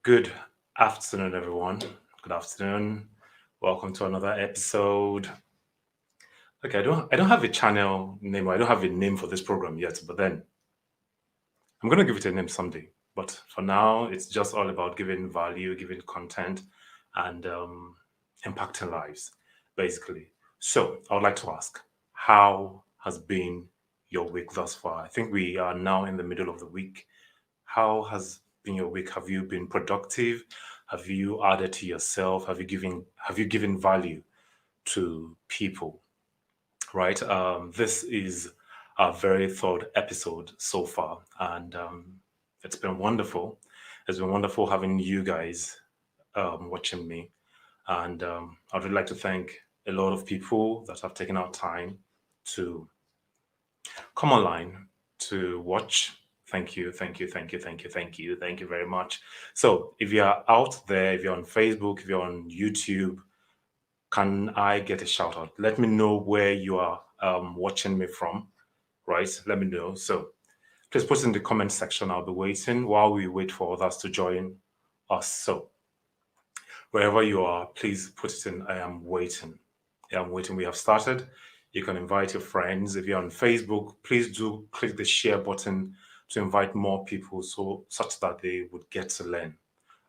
Good afternoon, everyone. Good afternoon. Welcome to another episode. Okay, I don't have a channel name. I don't have a name for this program yet, but then I'm gonna give it a name someday. But for now, it's just all about giving value, giving content, and impacting lives, basically. So I would like to ask, how has been your week thus far? I think we are now in the middle of the week. How has been your week? Have you been productive? Have you added to yourself? Have you given value to people? Right. This is our very third episode so far, and it's been wonderful. It's been wonderful having you guys watching me, and I'd really like to thank a lot of people that have taken out time to come online to watch. Thank you, thank you, thank you, thank you, thank you, thank you very much. So, if you're out there, if you're on Facebook, if you're on YouTube, can I get a shout out? Let me know where you are watching me from, right? Let me know. So, please put it in the comment section. I'll be waiting while we wait for others to join us. So, wherever you are, please put it in. I am waiting. I am waiting. We have started. You can invite your friends. If you're on Facebook, please do click the share button to invite more people so such that they would get to learn.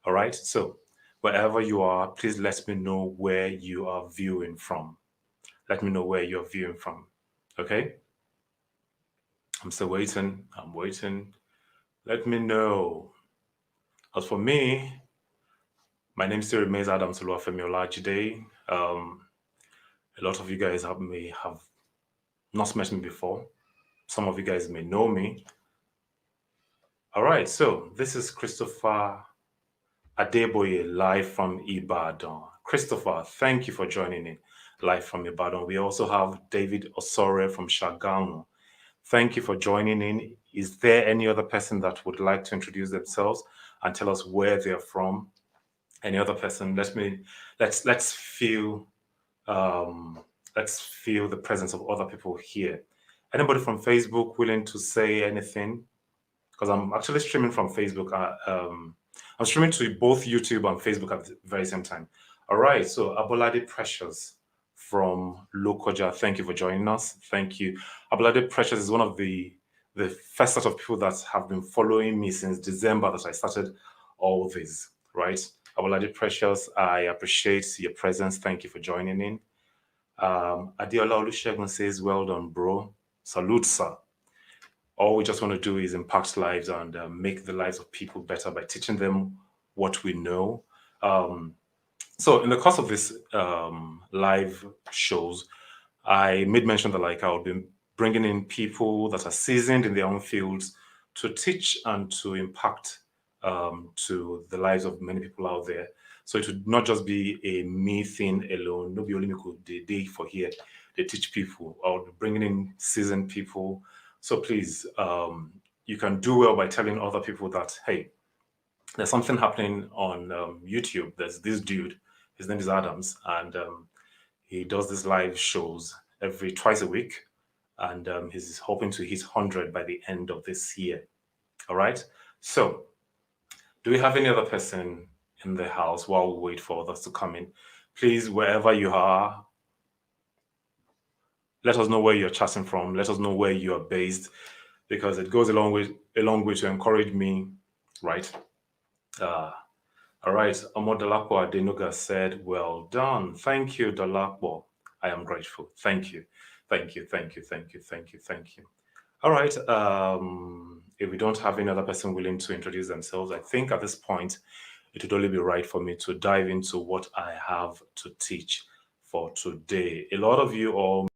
All right. So wherever you are, please let me know where you are viewing from. Let me know where you're viewing from. Okay. I'm still waiting. I'm waiting. Let me know. As for me, my name still remains Adam Soluwafemi Olajide. A lot of you guys may have not met me before. Some of you guys may know me. All right, so this is Christopher Adeboye live from Ibadan. Christopher, thank you for joining in live from Ibadan. We also have David Osore from Shagamu. Thank you for joining in. Is there any other person that would like to introduce themselves and tell us where they're from? Any other person? Let's feel um, let's feel the presence of other people here. Anybody from Facebook willing to say anything? Because I'm actually streaming from Facebook. I'm streaming to both YouTube and Facebook at the very same time. All right. So Abolade Precious from Lokoja, thank you for joining us. Thank you. Abolade Precious is one of the first set of people that have been following me since December that I started all this. Right. Abolade Precious, I appreciate your presence. Thank you for joining in. Adiola Olusegun says, well done, bro. Salute, sir. All we just want to do is impact lives and make the lives of people better by teaching them what we know. Um, so, in the course of this live shows, I made mention that like I'll be bringing in people that are seasoned in their own fields to teach and to impact to the lives of many people out there. So it would not just be a me thing alone. No be only me could day for here. They teach people. I'll be bringing in seasoned people. So please, you can do well by telling other people that hey, there's something happening on YouTube. There's this dude. His name is Adams, and he does these live shows every twice a week, and he's hoping to hit 100 by the end of this year. All right. So, do we have any other person in the house while we wait for others to come in? Please, wherever you are, let us know where you're chatting from. Let us know where you are based, because it goes a long way to encourage me, right? Uh, all right. Omodolapo Adenuga said, well done. Thank you, Dolapo. I am grateful. Thank you. Thank you. Thank you. Thank you. Thank you. Thank you. All right. If we don't have any other person willing to introduce themselves, I think at this point, it would only be right for me to dive into what I have to teach for today. A lot of you all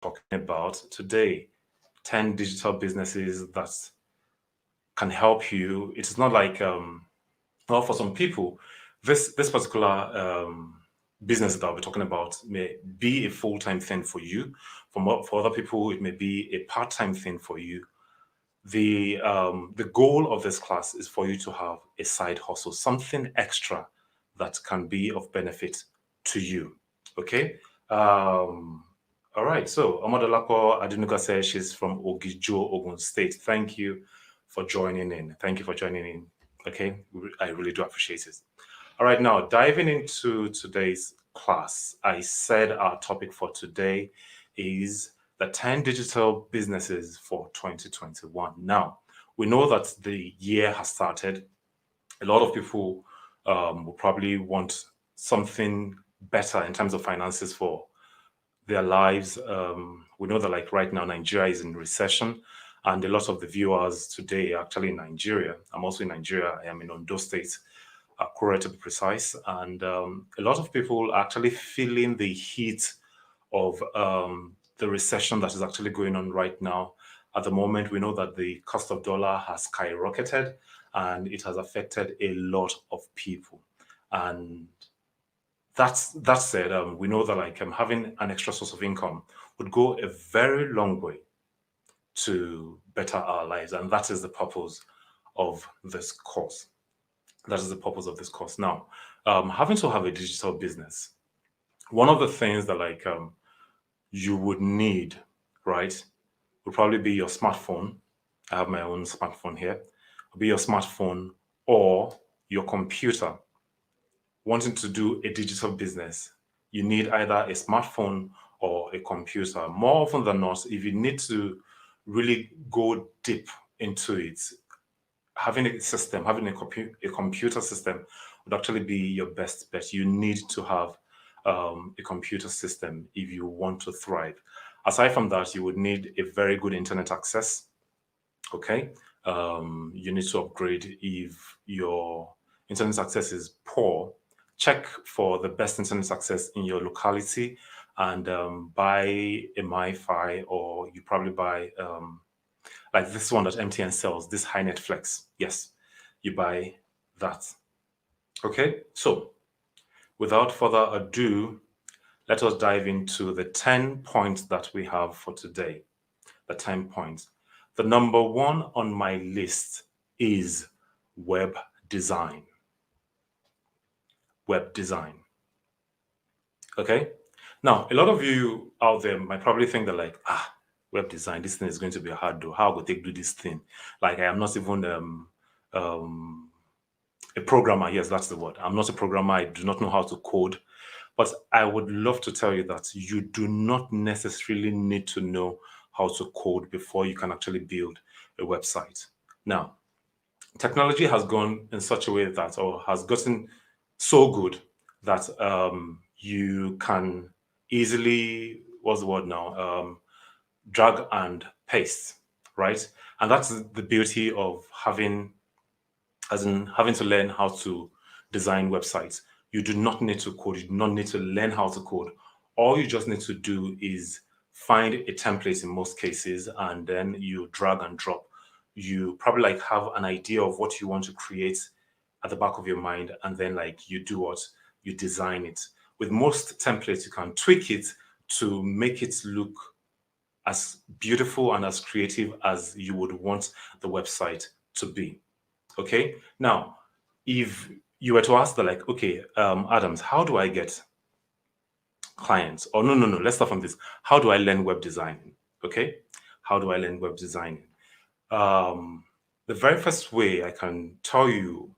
talking about today 10 digital businesses that can help you. It's not like well, for some people, this particular business that I'll be talking about may be a full-time thing for you. For other people, it may be a part-time thing for you. The goal of this class is for you to have a side hustle, something extra that can be of benefit to you. Okay. All right. So Amadolako Adenuga says she's from Ogijo, Ogun State. Thank you for joining in. Thank you for joining in. Okay. I really do appreciate it. All right. Now, diving into today's class, I said our topic for today is the 10 digital businesses for 2021. Now, we know that the year has started. A lot of people will probably want something better in terms of finances for their lives. We know that, like right now, Nigeria is in recession, and a lot of the viewers today are actually in Nigeria. I'm also in Nigeria. I am in Ondo State, Akure to be precise, and a lot of people are actually feeling the heat of the recession that is actually going on right now. At the moment, we know that the cost of dollar has skyrocketed, and it has affected a lot of people. And that said, we know that like having an extra source of income would go a very long way to better our lives, and that is the purpose of this course. That is the purpose of this course. Now, having to have a digital business, one of the things that like you would need, right, would probably be your smartphone. I have my own smartphone here. It'll be your smartphone or your computer. Wanting to do a digital business, you need either a smartphone or a computer. More often than not, if you need to really go deep into it, having a system, having a computer system would actually be your best bet. You need to have a computer system if you want to thrive. Aside from that, you would need a very good internet access. Okay. You need to upgrade if your internet access is poor. Check for the best internet access in your locality and buy a MiFi, or you probably buy like this one that MTN sells, this HiNet Flex. Yes, you buy that. Okay, so without further ado, let us dive into the 10 points that we have for today. The 10 points. The number one on my list is web design. Web design. Okay. Now, a lot of you out there might probably think that like, web design, this thing is going to be hard though. How would they do this thing? Like, I am not even a programmer. Yes, that's the word. I'm not a programmer. I do not know how to code. But I would love to tell you that you do not necessarily need to know how to code before you can actually build a website. Now, technology has gone in such a way that, or has gotten so good that you can easily, what's the word now, drag and paste, right? And that's the beauty of having, as in having to learn how to design websites. You do not need to code. You do not need to learn how to code. All you just need to do is find a template in most cases, and then you drag and drop. You probably like have an idea of what you want to create at the back of your mind, and then like you do what? You design it. With most templates, you can tweak it to make it look as beautiful and as creative as you would want the website to be. Okay. Now, if you were to ask the like, okay, Adams, how do I get clients? Or no, let's start from this. How do I learn web design? Okay. How do I learn web design? The very first way I can tell you,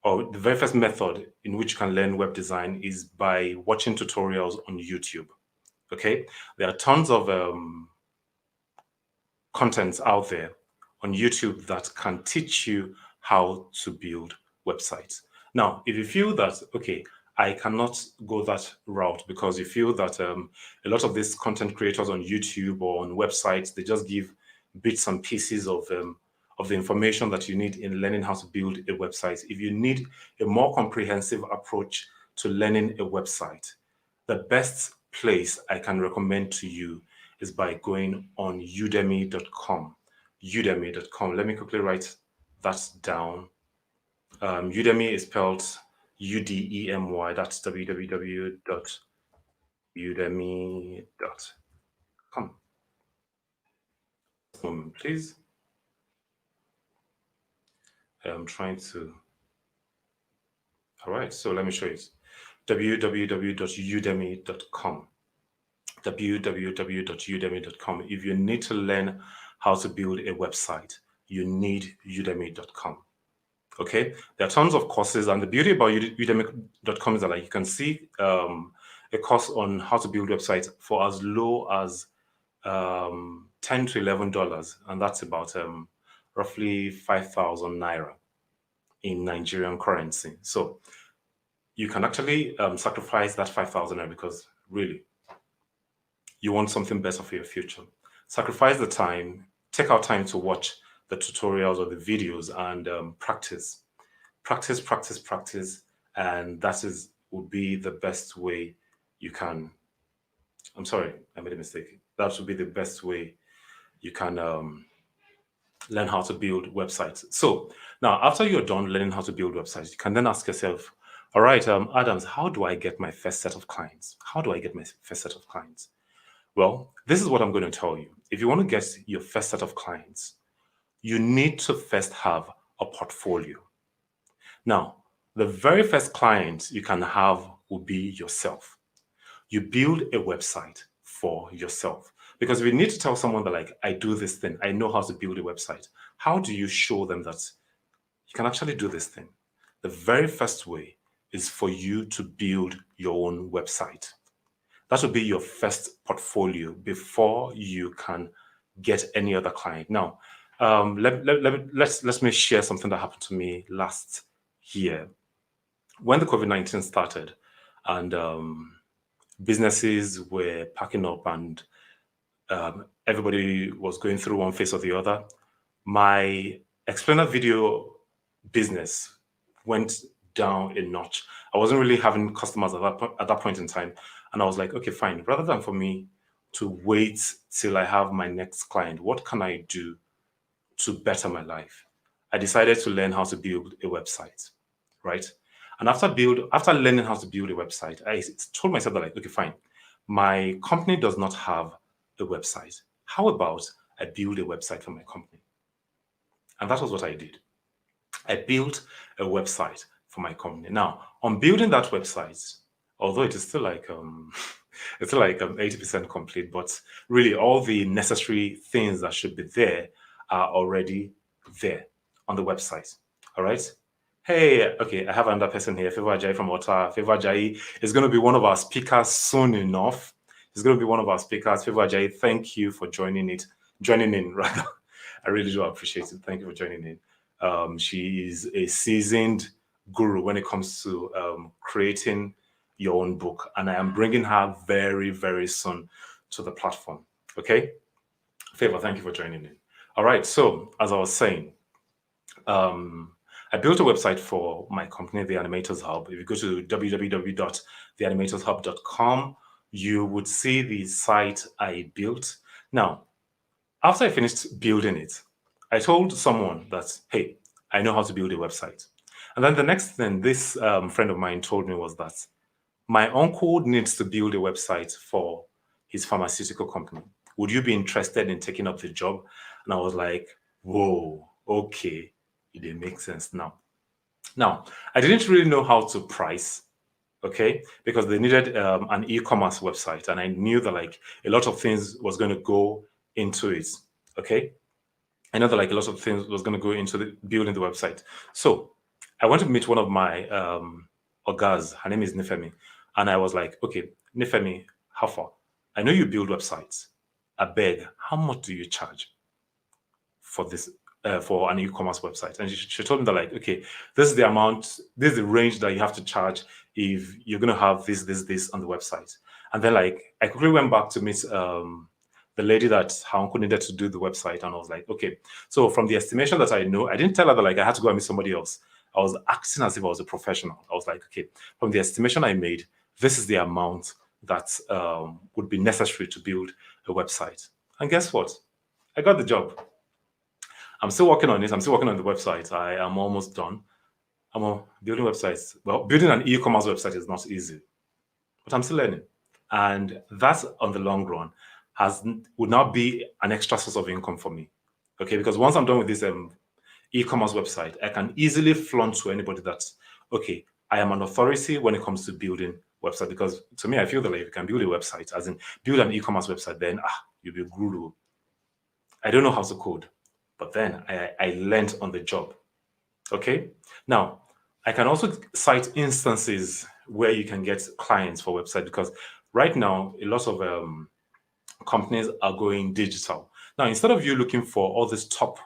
or the very first method in which you can learn web design is by watching tutorials on YouTube. Okay. There are tons of contents out there on YouTube that can teach you how to build websites. Now, if you feel that, okay, I cannot go that route because you feel that a lot of these content creators on YouTube or on websites, they just give bits and pieces of the information that you need in learning how to build a website. If you need a more comprehensive approach to learning a website, the best place I can recommend to you is by going on udemy.com. Udemy.com. Let me quickly write that down. Udemy is spelled Udemy. That's www.udemy.com. Moment, please. I'm trying to. All right, so let me show you. www.udemy.com. www.udemy.com. If you need to learn how to build a website, you need udemy.com. Okay, there are tons of courses, and the beauty about udemy.com is that, like, you can see a course on how to build websites for as low as $10 to $11, and that's about roughly 5,000 naira in Nigerian currency. So you can actually sacrifice that 5,000 naira because really you want something better for your future. Sacrifice the time, take out time to watch the tutorials or the videos, and practice, and would be the best way you can. I'm sorry, I made a mistake. That would be the best way you can learn how to build websites. So now, after you're done learning how to build websites, you can then ask yourself, all right, Adams, how do I get my first set of clients? Well, this is what I'm going to tell you. If you want to get your first set of clients, you need to first have a portfolio. Now, the very first client you can have will be yourself. You build a website for yourself. Because if you need to tell someone that, like, I do this thing, I know how to build a website, how do you show them that you can actually do this thing? The very first way is for you to build your own website. That will be your first portfolio before you can get any other client. Now, let me share something that happened to me last year. When the COVID-19 started and businesses were packing up and everybody was going through one phase or the other, my explainer video business went down a notch. I wasn't really having customers at that point in time. And I was like, okay, fine. Rather than for me to wait till I have my next client, what can I do to better my life? I decided to learn how to build a website, right? And after learning how to build a website, I told myself that, like, okay, fine. My company does not have a website. How about I build a website for my company? And that was what I did. I built a website for my company. Now, on building that website, although it is still like 80% complete, but really all the necessary things that should be there are already there on the website. All right. Hey, okay, I have another person here, Favor Ajayi from Ottawa. Favor Ajayi is going to be one of our speakers soon enough. He's going to be one of our speakers. Favor Ajayi, thank you for joining in, rather. I really do appreciate it. Thank you for joining in. She is a seasoned guru when it comes to creating your own book, and I am bringing her very, very soon to the platform. Okay, Favor, thank you for joining in. All right, so as I was saying, I built a website for my company, The Animators Hub. If you go to www.theanimatorshub.com, you would see the site I built. Now, after I finished building it, I told someone that, hey, I know how to build a website. And then the next thing this friend of mine told me was that my uncle needs to build a website for his pharmaceutical company. Would you be interested in taking up the job? And I was like, whoa, okay, it didn't make sense now. Now, I didn't really know how to price, okay, because they needed an e-commerce website, and I knew that, like, a lot of things was going to go into it, okay? I know that, like, a lot of things was going to go into building the website. So I went to meet one of my ogas. Her name is Nifemi. And I was like, okay, Nifemi, how far? I know you build websites. I beg, how much do you charge for this, for an e-commerce website? And she told me that, like, okay, this is the amount, this is the range that you have to charge if you're going to have this on the website. And then, like, I quickly went back to meet the lady that her uncle needed to do the website. And I was like, okay, so from the estimation that I know, I didn't tell her that, like, I had to go and meet somebody else. I was acting as if I was a professional. I was like, okay, from the estimation I made, this is the amount that would be necessary to build a website. And guess what? I got the job. I'm still working on it. I'm still working on the website. I am almost done. I'm building websites. Well, building an e-commerce website is not easy, but I'm still learning. And that, on the long run, would now be an extra source of income for me. Okay, because once I'm done with this e-commerce website, I can easily flaunt to anybody that, okay, I am an authority when it comes to building website, because to me, I feel that like if you can build a website, as in build an e-commerce website, then you'll be a guru. I don't know how to code, but then I learned on the job. Okay. Now, I can also cite instances where you can get clients for website, because right now a lot of companies are going digital. Now, instead of you looking for all these top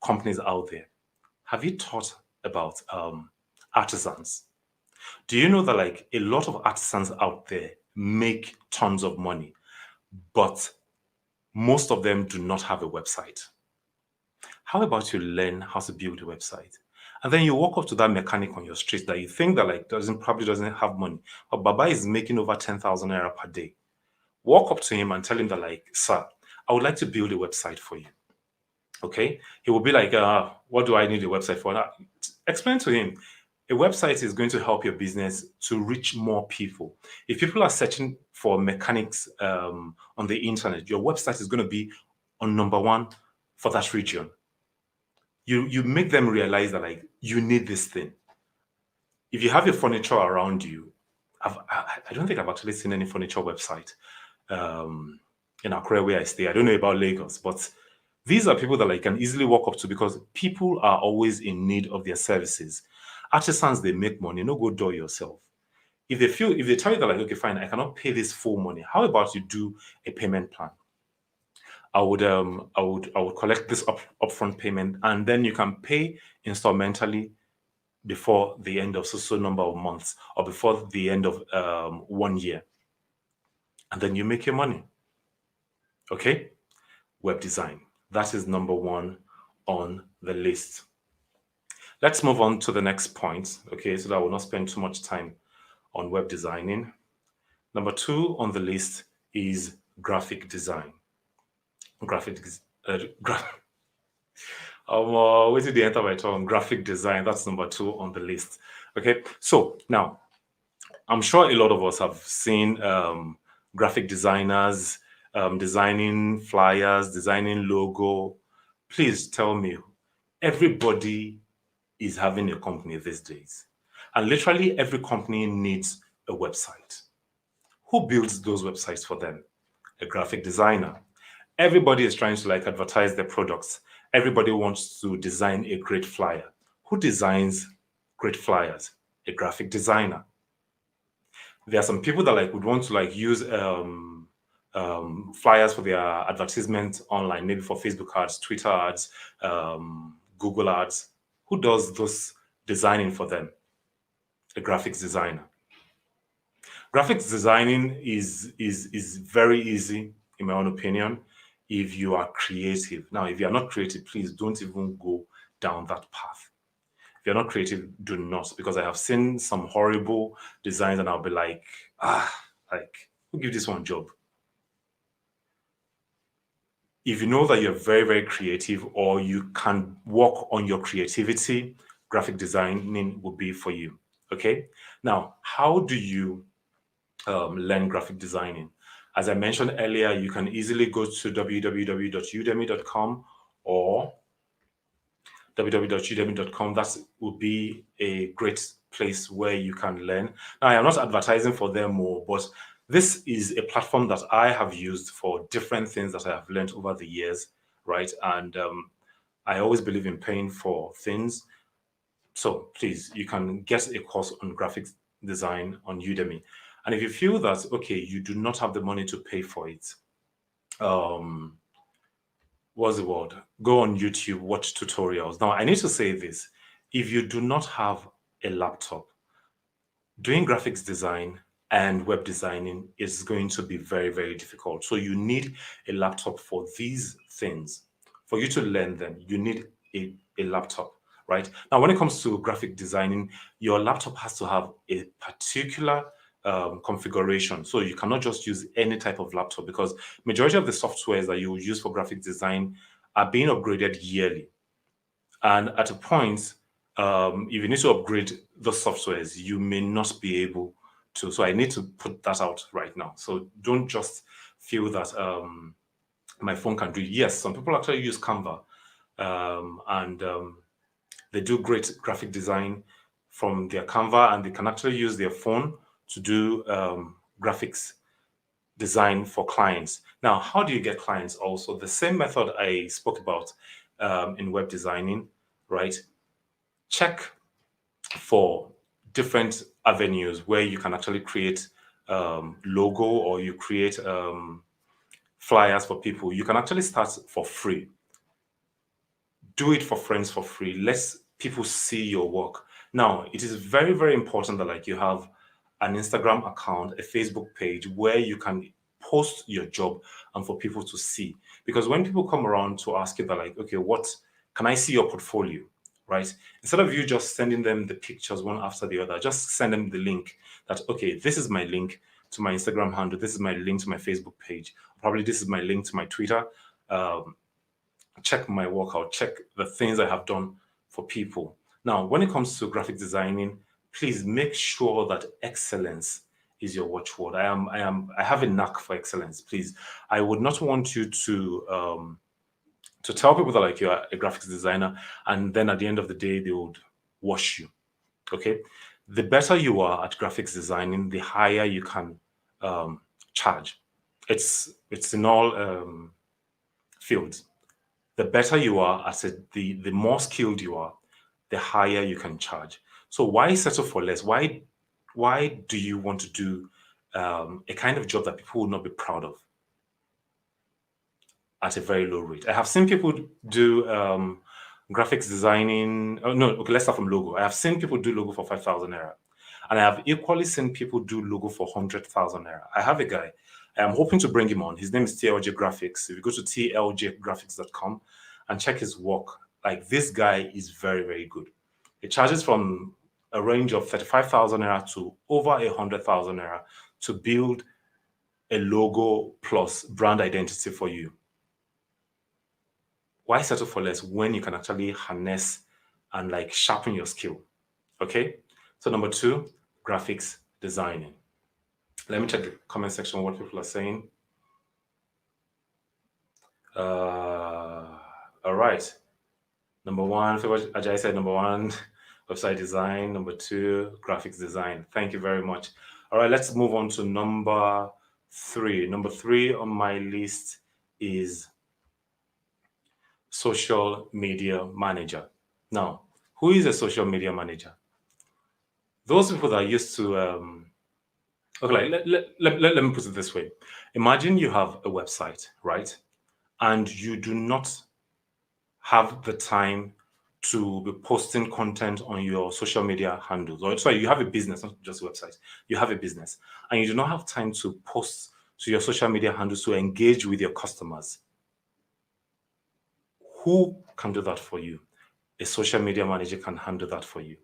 companies out there, have you thought about artisans? Do you know that like a lot of artisans out there make tons of money, but most of them do not have a website? How about you learn how to build a website? And then you walk up to that mechanic on your street that you think that like probably doesn't have money, but Baba is making over 10,000 naira per day. Walk up to him and tell him that like, sir, I would like to build a website for you. Okay. He will be like, what do I need a website for? Now, explain to him. A website is going to help your business to reach more people. If people are searching for mechanics on the internet, your website is going to be on number one for that region. You make them realize that like you need this thing. If you have your furniture around you, I don't think I've actually seen any furniture website in Accra where I stay. I don't know about Lagos, but these are people that like can easily walk up to, because people are always in need of their services. Artisans, they make money. No, go do it yourself. If they tell you that like, okay, fine, I cannot pay this full money. How about you do a payment plan? I would collect this upfront payment, and then you can pay installmentally before the end of so number of months, or before the end of 1 year, and then you make your money. Okay, web design, that is number one on the list. Let's move on to the next point. Okay, so that I will not spend too much time on web designing. Number two on the list is graphic design. Wait till the enter my tongue. Graphic design, that's number two on the list. Okay, so now I'm sure a lot of us have seen graphic designers designing flyers, designing logo. Please tell me, everybody is having a company these days, and literally every company needs a website. Who builds those websites for them? A graphic designer. Everybody is trying to like advertise their products. Everybody wants to design a great flyer. Who designs great flyers? A graphic designer. There are some people that like would want to like use flyers for their advertisement online, maybe for Facebook ads, Twitter ads, Google ads. Who does those designing for them? A graphics designer. Graphics designing is very easy, in my own opinion, if you are creative. Now, if you are not creative, please don't even go down that path. If you're not creative, do not, because I have seen some horrible designs and I'll be like, who give this one job? If you know that you're very, very creative, or you can work on your creativity, graphic designing will be for you. Okay. Now, how do you learn graphic designing? As I mentioned earlier, you can easily go to www.udemy.com or www.udemy.com. That will be a great place where you can learn. Now, I am not advertising for them more, but this is a platform that I have used for different things that I have learned over the years, right? And I always believe in paying for things. So please, you can get a course on graphics design on Udemy. And if you feel that, okay, you do not have the money to pay for it, what's the word? Go on YouTube, watch tutorials. Now, I need to say this. If you do not have a laptop, doing graphics design and web designing is going to be very, very difficult. So you need a laptop for these things. For you to learn them, you need a laptop, right? Now, when it comes to graphic designing, your laptop has to have a particular configuration. So you cannot just use any type of laptop, because majority of the softwares that you use for graphic design are being upgraded yearly. And at a point, if you need to upgrade those softwares, you may not be able to. So I need to put that out right now. So don't just feel that my phone can do it. Yes, some people actually use Canva, and they do great graphic design from their Canva, and they can actually use their phone to do graphics design for clients. Now, how do you get clients? Also, the same method I spoke about in web designing, right? Check for different avenues where you can actually create logo, or you create flyers for people. You can actually start for free. Do it for friends for free. Let people see your work. Now, it is very, very important that like you have an Instagram account, a Facebook page where you can post your job and for people to see. Because when people come around to ask you that like, okay, what can I see your portfolio? Right? Instead of you just sending them the pictures one after the other, just send them the link that, okay, this is my link to my Instagram handle, this is my link to my Facebook page, probably this is my link to my Twitter. Check my work out, check the things I have done for people. Now, when it comes to graphic designing, please make sure that excellence is your watchword. I have a knack for excellence. Please, I would not want you to tell people that like you're a graphics designer, and then at the end of the day they would wash you. Okay, the better you are at graphics designing, the higher you can charge. It's in all fields. The better you are at it, the more skilled you are, the higher you can charge. So why settle for less? Why do you want to do a kind of job that people will not be proud of at a very low rate? I have seen people do graphics designing. Oh no, okay, let's start from logo. I have seen people do logo for 5,000 naira, and I have equally seen people do logo for 100,000 naira. I have a guy. I'm hoping to bring him on. His name is TLJ Graphics. If you go to tljgraphics.com and check his work, like this guy is very, very good. He charges from a range of 35,000 naira to over 100,000 naira to build a logo plus brand identity for you. Why settle for less when you can actually harness and like sharpen your skill? Okay. So number 2, graphics designing. Let me check the comment section what people are saying. All right. Number 1, Ajay said number 1, website design. Number 2, graphics design. Thank you very much. All right, let's move on to number 3. Number 3 on my list is social media manager. Now, who is a social media manager? Those people that are used to, okay, let me put it this way. Imagine you have a website, right? And you do not have the time to be posting content on your social media handles. Or sorry, you have a business, not just a website. You have a business, and you do not have time to post to your social media handles to engage with your customers. Who can do that for you? A social media manager can handle that for you.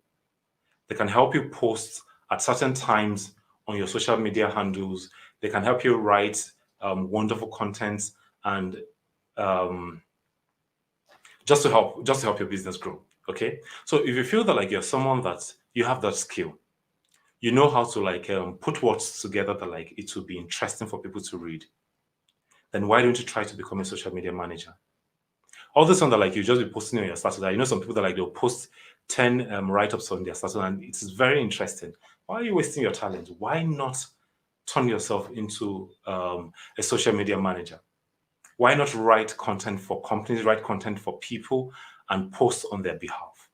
They can help you post at certain times on your social media handles. They can help you write wonderful content and just to help your business grow. Okay. So if you feel that like you're someone that you have that skill, you know how to like put words together that like it will be interesting for people to read, then why don't you try to become a social media manager? All this one that like you just be posting on your status. You know some people that like they'll post 10 write-ups on their status, and it is very interesting. Why are you wasting your talent? Why not turn yourself into a social media manager? Why not write content for companies, write content for people, and post on their behalf?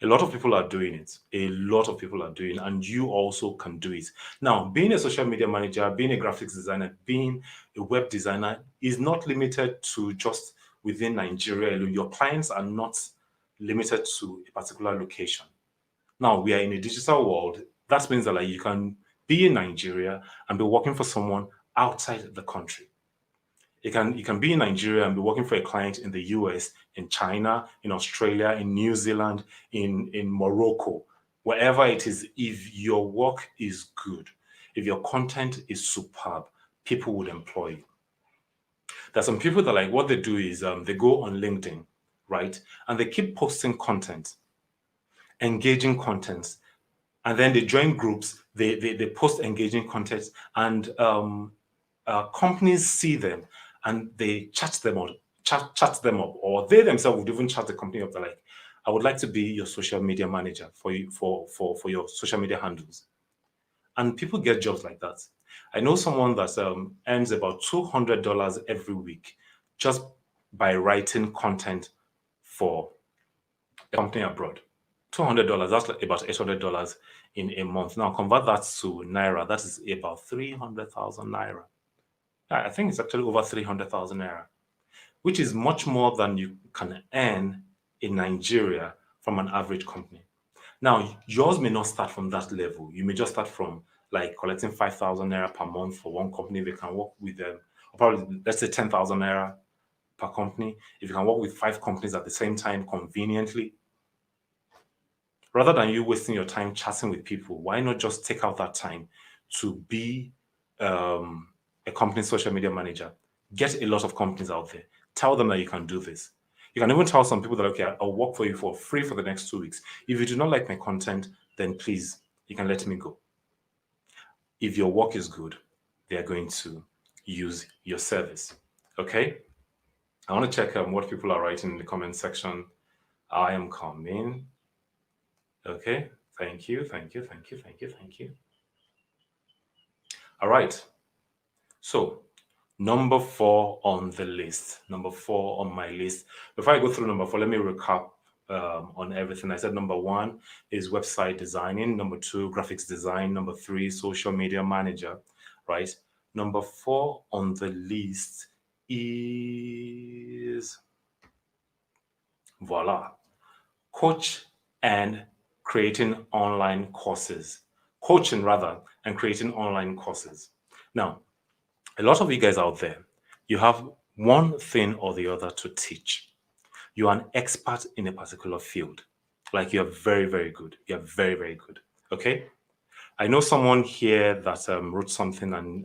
A lot of people are doing it. A lot of people are doing it, and you also can do it. Now, being a social media manager, being a graphics designer, being a web designer is not limited to just within Nigeria alone. Your clients are not limited to a particular location. Now, we are in a digital world. That means that like you can be in Nigeria and be working for someone outside the country. You can be in Nigeria and be working for a client in the US, in China, in Australia, in New Zealand, in Morocco, wherever it is. If your work is good, if your content is superb, people would employ you. There's some people that like what they do is they go on LinkedIn, right? And they keep posting content, engaging content, and then they join groups, they post engaging content, and companies see them and they chat them up, or they themselves would even chat the company up. They're like, I would like to be your social media manager for you for your social media handles. And people get jobs like that. I know someone that earns about $200 every week just by writing content for a company abroad. $200, that's like about $800 in a month. Now convert that to naira, that is about 300,000 naira. I think it's actually over 300,000 naira, which is much more than you can earn in Nigeria from an average company. Now, yours may not start from that level. You may just start from like collecting 5,000 naira per month for one company. They can work with them, probably let's say 10,000 naira per company. If you can work with 5 companies at the same time conveniently, rather than you wasting your time chatting with people, why not just take out that time to be a company social media manager? Get a lot of companies out there. Tell them that you can do this. You can even tell some people that, okay, I'll work for you for free for the next 2 weeks. If you do not like my content, then please, you can let me go. If your work is good, they are going to use your service. Okay? I want to check what people are writing in the comment section. I am coming. Okay. Thank you. Thank you. Thank you. Thank you. Thank you. All right. So, number 4 on the list. Number 4 on my list. Before I go through number 4, let me recap on everything. I said number 1 is website designing. Number 2, graphics design. Number 3, social media manager. Right. Number 4 on the list is voila, coach and creating online courses. Coaching rather and creating online courses. Now, a lot of you guys out there, you have one thing or the other to teach. You're an expert in a particular field. Like you're very, very good. You're very, very good. Okay. I know someone here that wrote something and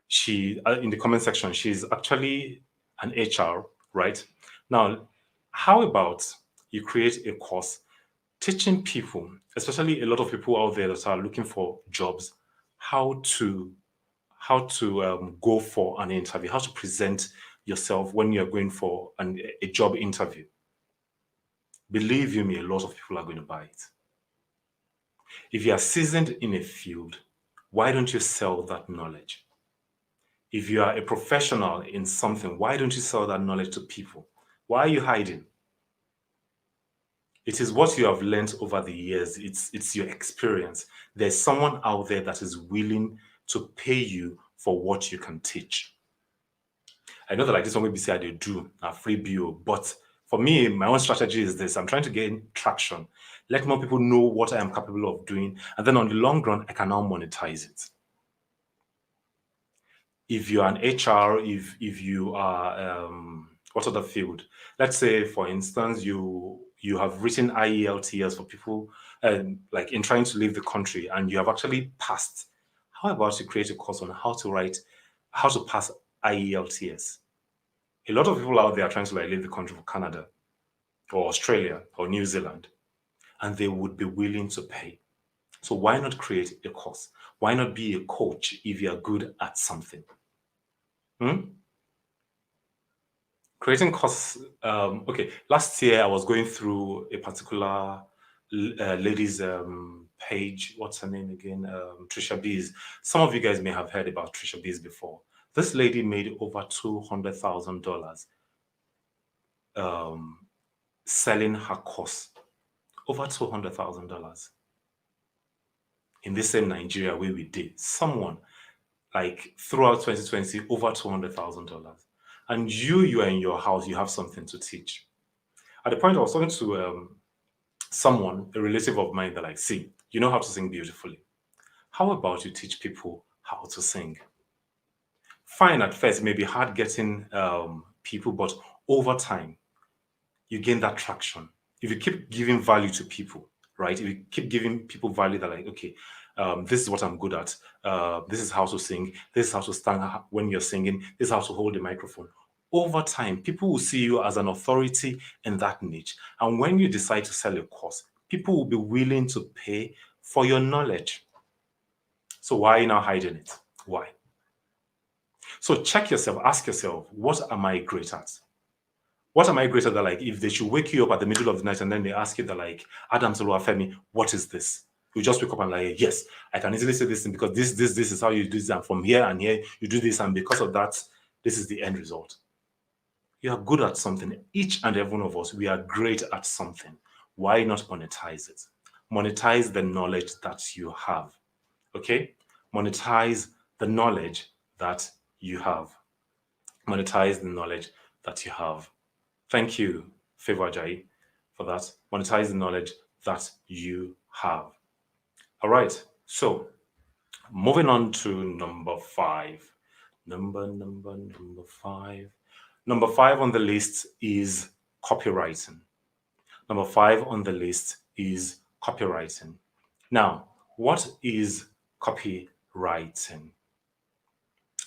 she, in the comment section, she's actually an HR, right? Now, how about you create a course teaching people, especially a lot of people out there that are looking for jobs, how to go for an interview, how to present yourself when you're going for a job interview. Believe you me, a lot of people are going to buy it. If you are seasoned in a field, why don't you sell that knowledge? If you are a professional in something, why don't you sell that knowledge to people? Why are you hiding? It is what you have learned over the years. It's your experience. There's someone out there that is willing to pay you for what you can teach. I know that like this one will be said they do a free bio, but for me, my own strategy is this. I'm trying to gain traction, let more people know what I am capable of doing, and then on the long run, I can now monetize it. If you're an HR, if you are what other field? Let's say, for instance, you have written IELTS for people like in trying to leave the country, and you have actually passed. How about you create a course on how to pass IELTS? A lot of people out there are trying to like leave the country for Canada or Australia or New Zealand, and they would be willing to pay. So why not create a course? Why not be a coach if you are good at something? Creating courses. Okay, last year I was going through a particular lady's page. What's her name again? Trisha Bees. Some of you guys may have heard about Trisha Bees before. This lady made over $200,000 selling her course. Over $200,000 in this same Nigeria where we did. Someone like throughout 2020, over $200,000. And you are in your house, you have something to teach. At the point I was talking to someone, a relative of mine, that like, see, you know how to sing beautifully. How about you teach people how to sing? Fine, at first, it may be hard getting people, but over time, you gain that traction. If you keep giving value to people, right? If you keep giving people value that like, okay, this is what I'm good at. This is how to sing. This is how to stand when you're singing. This is how to hold the microphone. Over time, people will see you as an authority in that niche. And when you decide to sell a course, people will be willing to pay for your knowledge. So why are you now hiding it? Why? So check yourself, ask yourself, what am I great at? What am I greater than, like, if they should wake you up at the middle of the night and then they ask you that, like, Adam Femi, what is this? You just wake up and like, yes, I can easily say this thing because this is how you do this, and from here and here you do this, and because of that, this is the end result. You are good at something. Each and every one of us, we are great at something. Why not monetize it? Monetize the knowledge that you have. Okay? Monetize the knowledge that you have. Monetize the knowledge that you have. Thank you, Favor Jai, for that. Monetize the knowledge that you have. All right. So moving on to number 5. Number 5. Number 5 on the list is copywriting. Number 5 on the list is copywriting. Now, what is copywriting?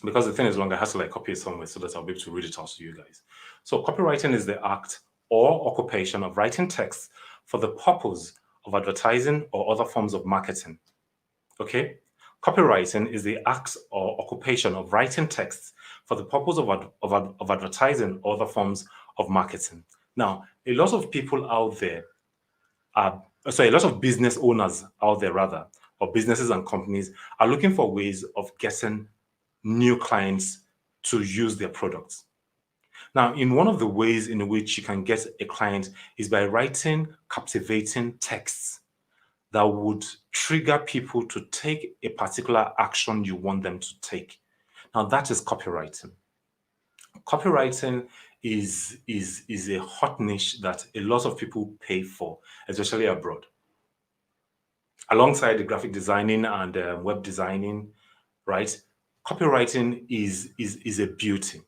Because the thing is long, I have to like copy it somewhere so that I'll be able to read it out to you guys. So copywriting is the act or occupation of writing text for the purpose of advertising or other forms of marketing. Okay? Copywriting is the act or occupation of writing texts for the purpose of advertising or other forms of marketing. Now, a lot of people out there a lot of business owners out there, rather, or businesses and companies are looking for ways of getting new clients to use their products. Now, in one of the ways in which you can get a client is by writing captivating texts that would trigger people to take a particular action you want them to take. Now, that is copywriting. Copywriting is a hot niche that a lot of people pay for, especially abroad. Alongside the graphic designing and web designing, right? Copywriting is a beauty.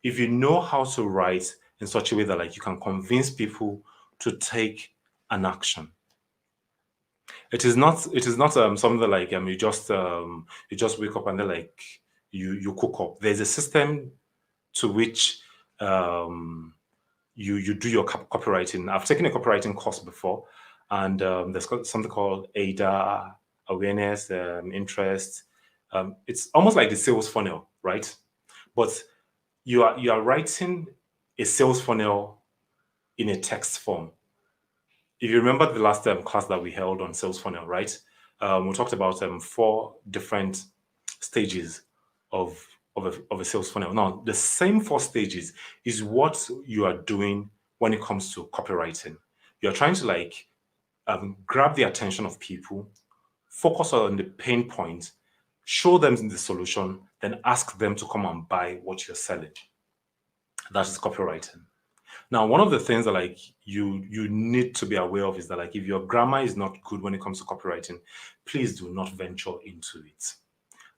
If you know how to write in such a way that like you can convince people to take an action. It is not something that like you just wake up and then like you cook up. There's a system to which you do your copywriting. I've taken a copywriting course before, and there's something called ADA, awareness, interest. It's almost like the sales funnel, right? But you are writing a sales funnel in a text form. If you remember the last class that we held on sales funnel, right? We talked about 4 different stages of a sales funnel. Now, the same 4 stages is what you are doing when it comes to copywriting. You're trying to like grab the attention of people, focus on the pain point, show them the solution, then ask them to come and buy what you're selling. That is copywriting. Now, one of the things that like you need to be aware of is that like if your grammar is not good when it comes to copywriting, please do not venture into it.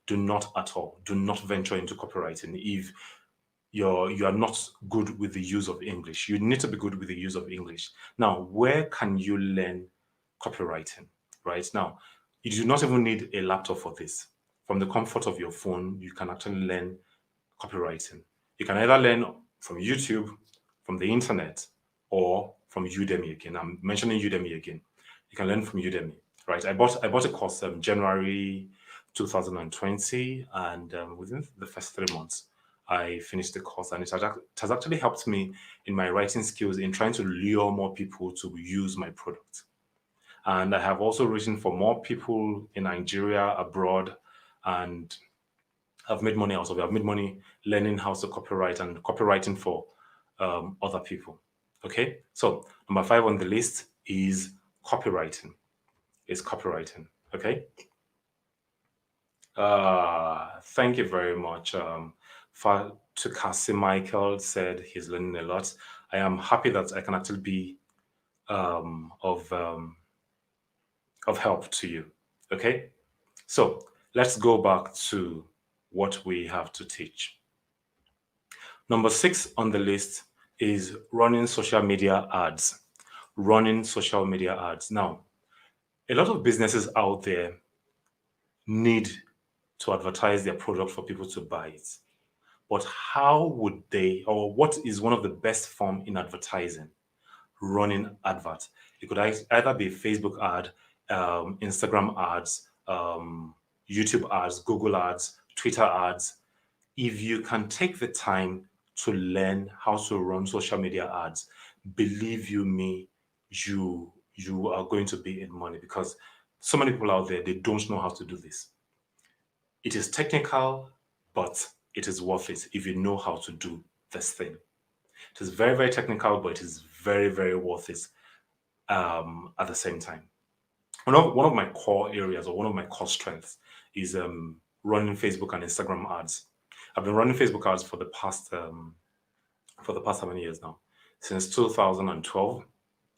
Do not at all. Do not venture into copywriting if you are not good with the use of English. You need to be good with the use of English. Now, where can you learn copywriting? Right now, you do not even need a laptop for this. From the comfort of your phone, you can actually learn copywriting. You can either learn from YouTube, from the internet, or from Udemy again. I'm mentioning Udemy again. You can learn from Udemy, right? I bought a course January 2020, and within the first 3 months, I finished the course, and it has actually helped me in my writing skills in trying to lure more people to use my product. And I have also written for more people in Nigeria, abroad, and I've made money out of it. I've made money learning how to copyright and copywriting for other people. Okay, so number 5 on the list is copywriting. Okay. Thank you very much. Fatukasi Michael said he's learning a lot. I am happy that I can actually be of help to you. Okay, so let's go back to what we have to teach. Number 6 on the list is running social media ads. Running social media ads. Now, a lot of businesses out there need to advertise their product for people to buy it. But how would they, or what is one of the best form in advertising? Running adverts. It could either be Facebook ad, Instagram ads, YouTube ads, Google ads, Twitter ads. If you can take the time to learn how to run social media ads, believe you me, you are going to be in money, because so many people out there, they don't know how to do this. It is technical, but it is worth it if you know how to do this thing. It is very, very technical, but it is very, very worth it at the same time. One of my core areas, or one of my core strengths, is running Facebook and Instagram ads. I've been running Facebook ads for the past how many years now? Since 2012.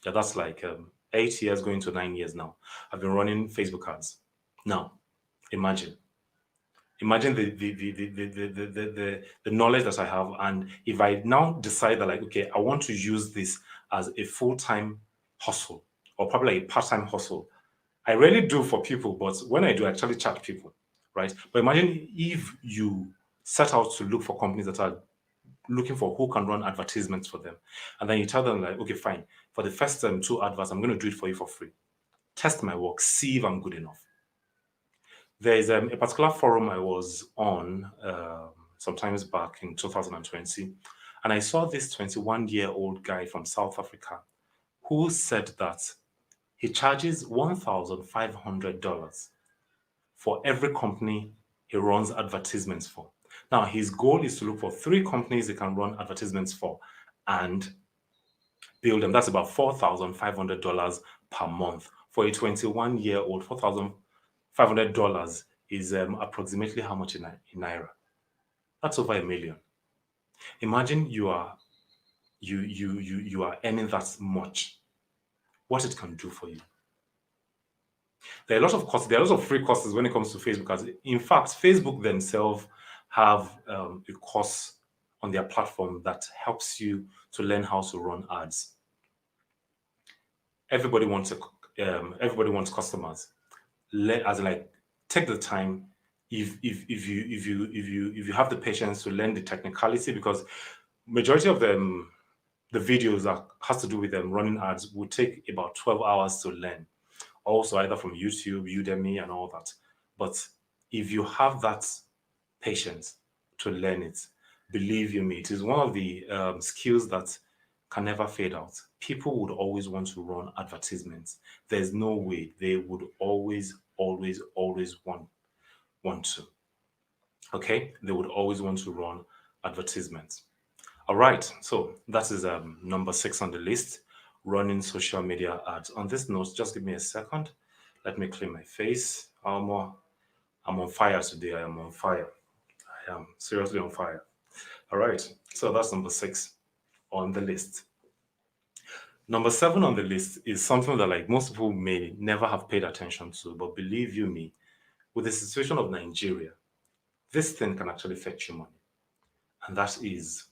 Yeah, that's like 8 years going to 9 years now. I've been running Facebook ads. Now, imagine. Imagine the knowledge that I have. And if I now decide that, like, okay, I want to use this as a full-time hustle, or probably like a part-time hustle. I rarely do for people, but when I do, I actually charge people, right? But imagine if you set out to look for companies that are looking for who can run advertisements for them. And then you tell them, like, okay, fine. For the first 2 adverts, I'm going to do it for you for free. Test my work, see if I'm good enough. There is a particular forum I was on sometimes back in 2020, and I saw this 21-year-old guy from South Africa who said that he charges $1,500 for every company he runs advertisements for. Now, his goal is to look for 3 companies he can run advertisements for and build them. That's about $4,500 per month. For a 21-year-old, $4,500 is approximately how much in Naira? That's over $1 million. Imagine you are earning that much. What it can do for you. There are a lot of courses. There are lots of free courses when it comes to Facebook ads. In fact, Facebook themselves have a course on their platform that helps you to learn how to run ads. Everybody wants customers. Take the time. If you have the patience to learn the technicality, because majority of them, the videos that has to do with them running ads will take about 12 hours to learn. Also, either from YouTube, Udemy, and all that. But if you have that patience to learn it, believe you me, it is one of the skills that can never fade out. People would always want to run advertisements. There's no way they would always want to. Okay, they would always want to run advertisements. All right, so that is number 6 on the list, running social media ads. On this note, just give me a second. Let me clean my face. I'm on fire today. I am on fire. I am seriously on fire. All right, so that's number 6 on the list. Number 7 on the list is something that, like, most people may never have paid attention to, but believe you me, with the situation of Nigeria, this thing can actually fetch you money. And that is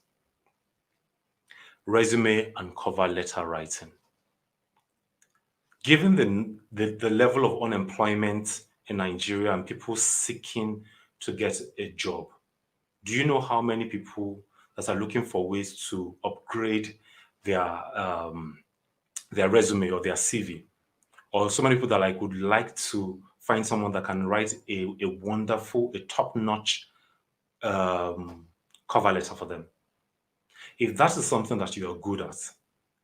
resume and cover letter writing. Given the level of unemployment in Nigeria and people seeking to get a job, do you know how many people that are looking for ways to upgrade their resume or their CV? Or so many people that, like, would like to find someone that can write a wonderful, a top-notch cover letter for them. If that is something that you are good at,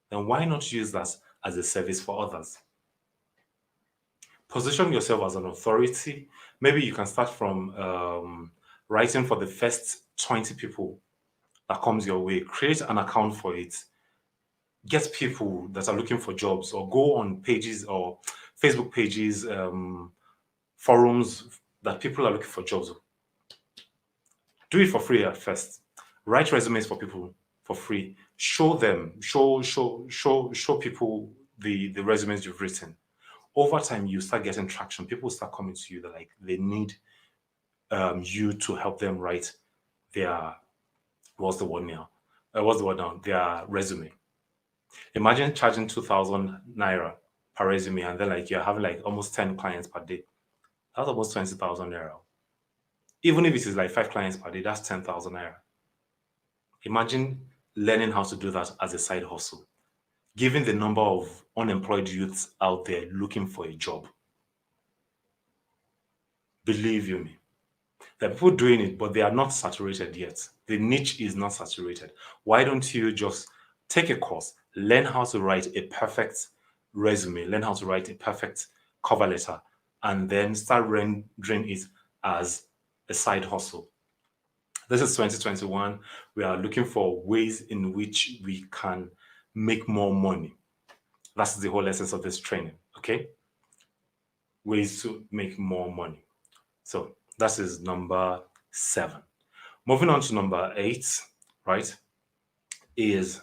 then why not use that as a service for others? Position yourself as an authority. Maybe you can start from writing for the first 20 people that comes your way. Create an account for it. Get people that are looking for jobs, or go on pages or Facebook pages, forums that people are looking for jobs. Do it for free at first. Write resumes for people for free. Show people the resumes you've written. Over time, you start getting traction. People start coming to you that, like, they need you to help them write their their resume. Imagine charging 2,000 naira per resume, and then, like, you're having like almost 10 clients per day. That's almost 20,000 naira. Even if it is like 5 clients per day, that's 10,000 naira. Imagine learning how to do that as a side hustle, given the number of unemployed youths out there looking for a job. Believe you me, There are people doing it, but they are not saturated yet. The niche is not saturated. Why don't you just take a course, learn how to write a perfect resume, learn how to write a perfect cover letter, and then start rendering it as a side hustle? This is 2021. We are looking for ways in which we can make more money. That's the whole essence of this training, okay? Ways to make more money. So that is number 7. Moving on to number 8, right, is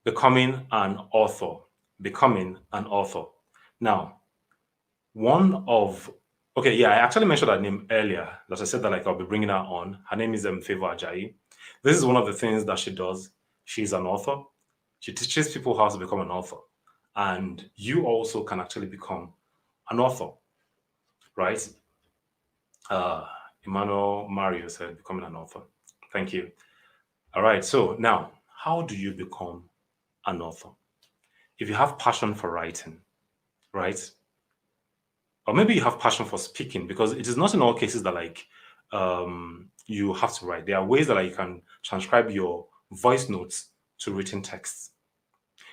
becoming an author. Becoming an author. Now, I actually mentioned her name earlier, that I said that like I'll be bringing her on. Her name is Favor Ajayi. This is one of the things that she does. She's an author. She teaches people how to become an author. And you also can actually become an author, right? Uh, Emmanuel Mario said, becoming an author. Thank you. All right. So now, how do you become an author? If you have passion for writing, right? Or maybe you have passion for speaking, because it is not in all cases that like you have to write. There are ways that like, you can transcribe your voice notes to written texts.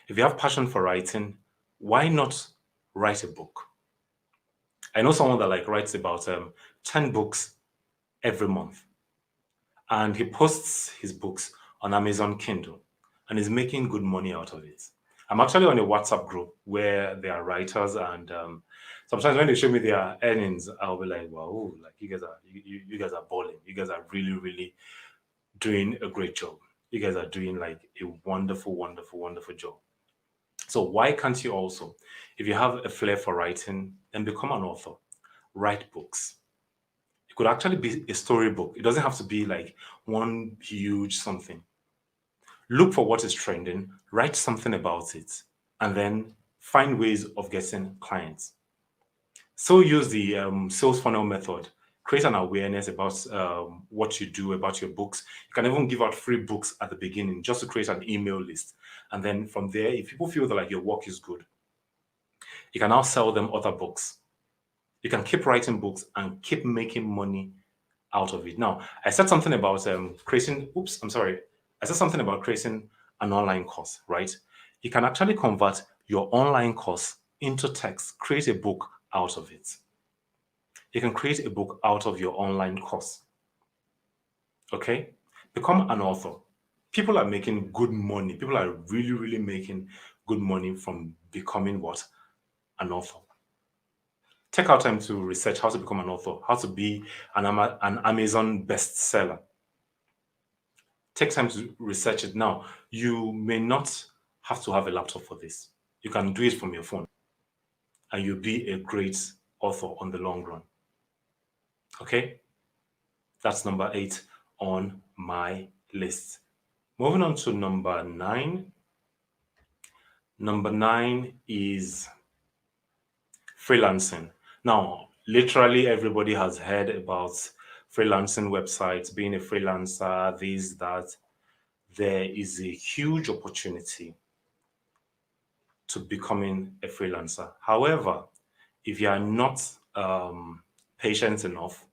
If you have passion for writing, why not write a book? I know someone that like writes about 10 books every month, and he posts his books on Amazon Kindle and is making good money out of it. I'm actually on a WhatsApp group where there are writers, and sometimes when they show me their earnings, I'll be like, wow, like you guys are balling. You guys are really, really doing a great job. You guys are doing like a wonderful, wonderful, wonderful job. So why can't you also, if you have a flair for writing, then become an author, write books? It could actually be a storybook. It doesn't have to be like one huge something. Look for what is trending, write something about it, and then find ways of getting clients. So use the sales funnel method. Create an awareness about what you do, about your books. You can even give out free books at the beginning just to create an email list. And then from there, if people feel that like your work is good, you can now sell them other books. You can keep writing books and keep making money out of it. Now, I said something about I said something about creating an online course, right? You can actually convert your online course into text, create a book out of it. You can create a book out of your online course. Okay? Become an author. People are making good money. People are really, really making good money from becoming what? An author. Take out time to research how to become an author, how to be an Amazon bestseller. Take time to research it. Now, you may not have to have a laptop for this. You can do it from your phone, and you'll be a great author on the long run. Okay? That's number 8 on my list. Moving on to number 9. Number 9 is freelancing. Now, literally everybody has heard about freelancing websites, being a freelancer, this, that. There is a huge opportunity to becoming a freelancer. However, if you are not patient enough,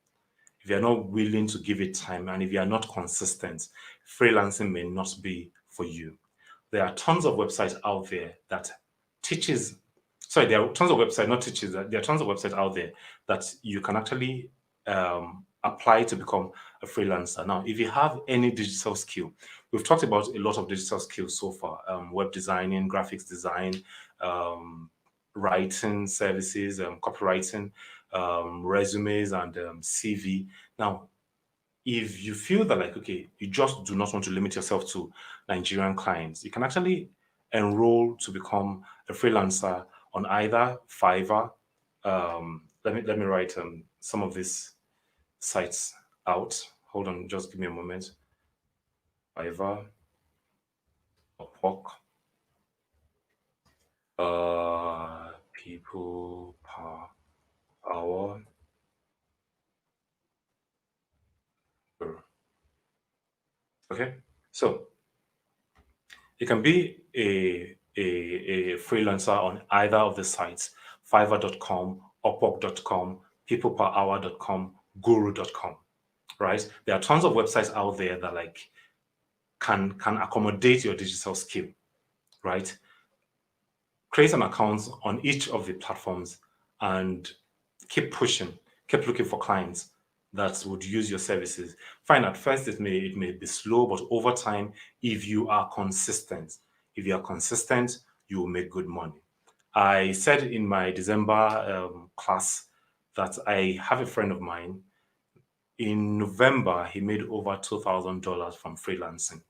if you're not willing to give it time, and if you are not consistent, freelancing may not be for you. There are tons of websites out there that teaches, there are tons of websites, not teaches, there are tons of websites out there that you can actually apply to become a freelancer. Now, if you have any digital skill, we've talked about a lot of digital skills so far, web designing, graphics design, writing services, copywriting, resumes, and CV. Now, if you feel that like, okay, you just do not want to limit yourself to Nigerian clients, you can actually enroll to become a freelancer on either Fiverr. Let me write some of these sites out. Hold on, just give me a moment. Fiverr, Upwork, people per hour. Okay, so you can be a freelancer on either of the sites: fiverr.com, upwork.com, peopleperhour.com, guru.com. right? There are tons of websites out there that like can accommodate your digital skill, right? Create an account on each of the platforms and keep pushing, keep looking for clients that would use your services. Fine, at first it may be slow, but over time, if you are consistent, you will make good money. I said in my December class that I have a friend of mine. In November, he made over $2,000 from freelancing.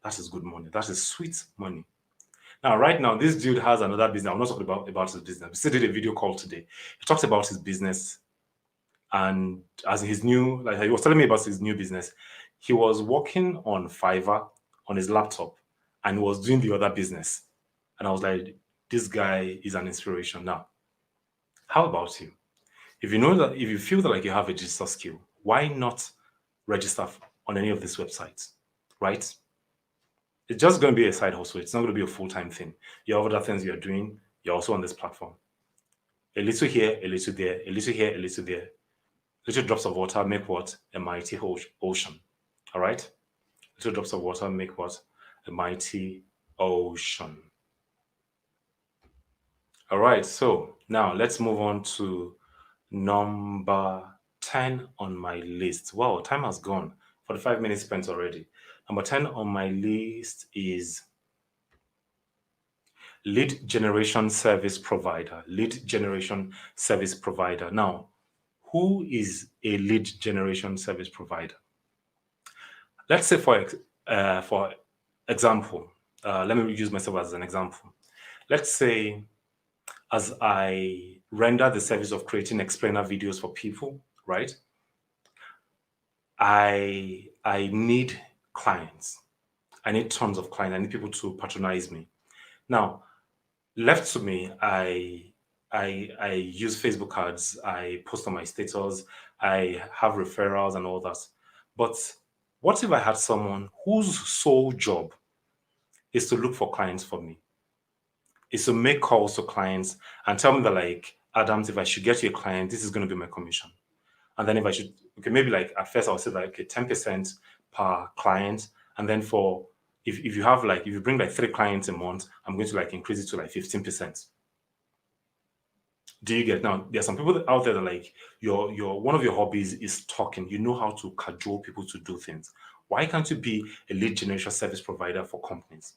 That is good money. That is sweet money. Now, right now, this dude has another business. I'm not talking about his business. We still did a video call today. He talked about his business, and as his new, like he was telling me about his new business, he was working on Fiverr on his laptop and was doing the other business. And I was like, this guy is an inspiration. Now, how about you? If you know that, if you feel that like you have a digital skill, why not register on any of these websites, right? It's just going to be a side hustle. It's not going to be a full-time thing. You have other things you're doing. You're also on this platform. A little here, a little there, a little here, a little there. Little drops of water make what? A mighty ocean. All right? Little drops of water make what? A mighty ocean. All right. So now let's move on to number 10 on my list. Wow, time has gone. 45 minutes spent already. Number 10 on my list is lead generation service provider. Lead generation service provider. Now, who is a lead generation service provider? Let's say, for example, let me use myself as an example. Let's say, as I render the service of creating explainer videos for people, right? I need clients. I need tons of clients. I need people to patronize me. Now, left to me, I use Facebook ads, I post on my status, I have referrals and all that. But what if I had someone whose sole job is to look for clients for me, is to make calls to clients and tell me that, like, Adams, if I should get you a client, this is going to be my commission. And then if I should, okay, maybe like at first I'll say like, okay, 10% per client. And then for, if you have like, if you bring like 3 clients a month, I'm going to like increase it to like 15%. Do you get? Now there are some people out there that like your one of your hobbies is talking. You know how to cajole people to do things. Why can't you be a lead generation service provider for companies?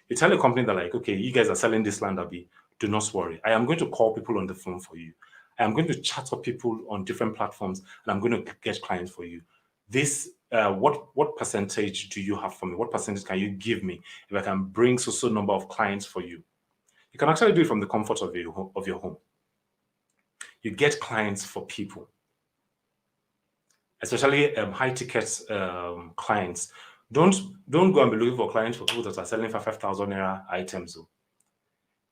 You tell a company that like, okay, you guys are selling this land, Abby. Do not worry. I am going to call people on the phone for you. I am going to chat up people on different platforms, and I'm going to get clients for you. This, what percentage do you have for me? What percentage can you give me if I can bring so number of clients for you? You can actually do it from the comfort of your home. You get clients for people, especially high ticket clients. Don't go and be looking for clients for people that are selling for 5,000 naira items. Though.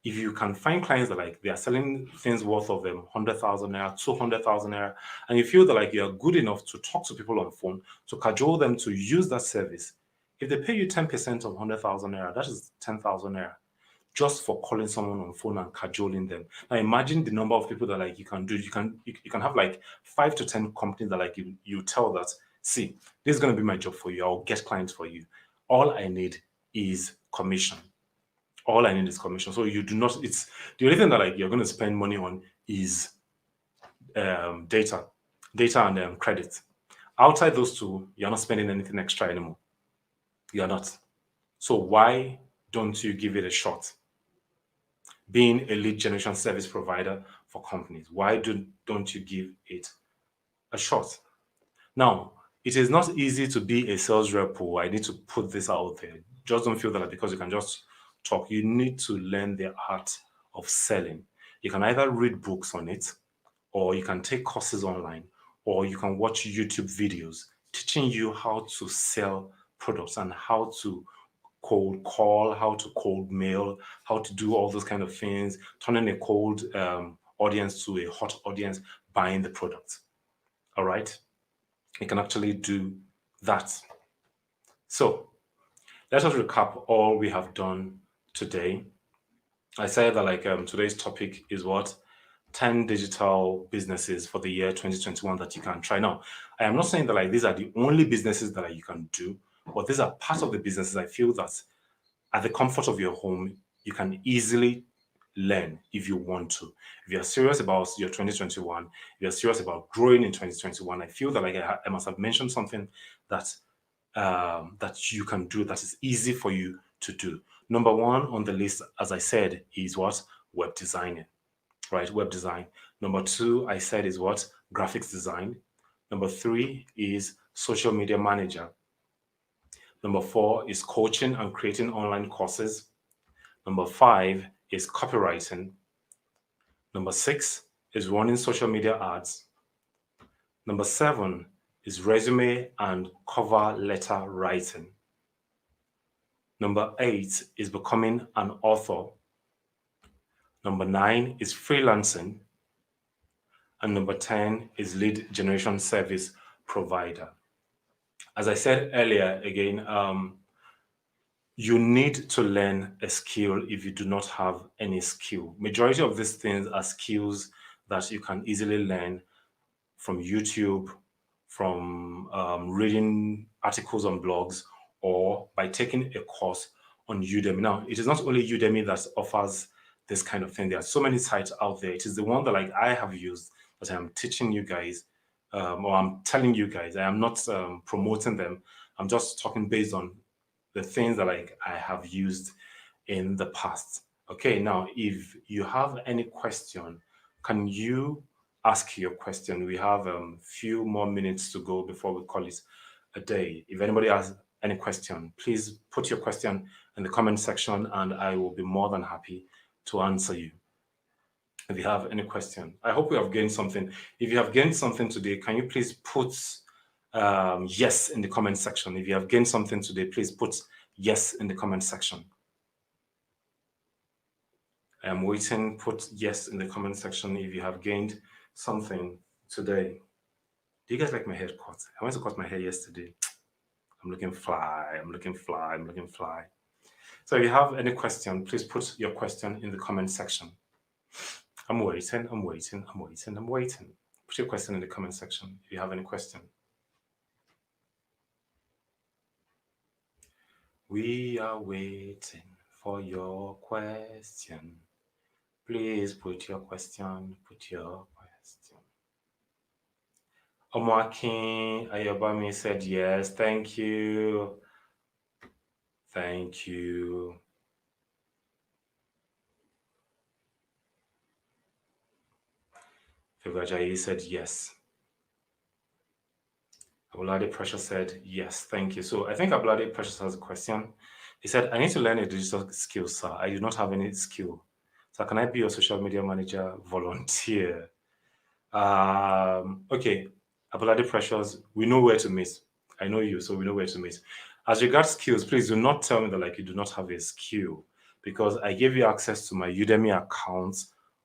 If you can find clients that like they are selling things worth of 100,000 naira, 200,000 naira, and you feel that like you are good enough to talk to people on the phone, to cajole them to use that service, if they pay you 10% of 100,000 naira, that is 10,000 naira just for calling someone on phone and cajoling them. Now imagine the number of people that like you can do. You can have like 5 to 10 companies that like you tell that, see, this is gonna be my job for you. I'll get clients for you. All I need is commission. All I need is commission. So you do not, it's the only thing that like you're gonna spend money on is data and credit. Outside those two, you're not spending anything extra anymore. You're not. So why don't you give it a shot? Being a lead generation service provider for companies. Why don't you give it a shot? Now, it is not easy to be a sales rep. I need to put this out there. Just don't feel that because you can just talk. You need to learn the art of selling. You can either read books on it, or you can take courses online, or you can watch YouTube videos teaching you how to sell products and how to cold call, how to cold mail, how to do all those kind of things, turning a cold audience to a hot audience buying the product. All right. You can actually do that. So let us recap all we have done today. I said that like today's topic is what? 10 digital businesses for the year 2021 that you can try. Now, I am not saying that like these are the only businesses that like, you can do, but these are part of the businesses I feel that at the comfort of your home, you can easily learn if you want to. If you're serious about your 2021, if you're serious about growing in 2021, I feel that like I must have mentioned something that that you can do that is easy for you to do. Number one on the list, as I said, is what? Web designing, right? Web design. Number two, I said, is what? Graphics design. Number three is social media manager. Number four is coaching and creating online courses. Number five is copywriting. Number six is running social media ads. Number seven is resume and cover letter writing. Number eight is becoming an author. Number nine is freelancing. And number 10 is lead generation service provider. As I said earlier, again, you need to learn a skill if you do not have any skill. Majority of these things are skills that you can easily learn from YouTube, from reading articles on blogs, or by taking a course on Udemy. Now, it is not only Udemy that offers this kind of thing. There are so many sites out there. It is the one that like I have used that I'm teaching you guys, or I'm telling you guys. I am not promoting them. I'm just talking based on the things that like I have used in the past. Okay, now if you have any question, can you ask your question? We have a few more minutes to go before we call it a day. If anybody has any question, please put your question in the comment section and I will be more than happy to answer you. If you have any question, I hope we have gained something. If you have gained something today, can you please put yes in the comment section? If you have gained something today, please put yes in the comment section. I am waiting. Put yes in the comment section if you have gained something today. Do you guys like my haircut? I went to cut my hair yesterday. I'm looking fly. I'm looking fly. I'm looking fly. So if you have any question, please put your question in the comment section. I'm waiting. I'm waiting. I'm waiting. I'm waiting. Put your question in the comment section if you have any question. We are waiting for your question. Please put your question. Put your question. Omwaki Ayobami said yes. Thank you. Thank you. Fivajayi said yes. Abulade Precious said yes. Thank you. So I think Abulade Precious has a question. He said, I need to learn a digital skill, sir. I do not have any skill. So can I be your social media manager volunteer? Okay. Abulade Precious, we know where to meet. I know you, so we know where to meet. As regards skills, please do not tell me that like you do not have a skill, because I gave you access to my Udemy account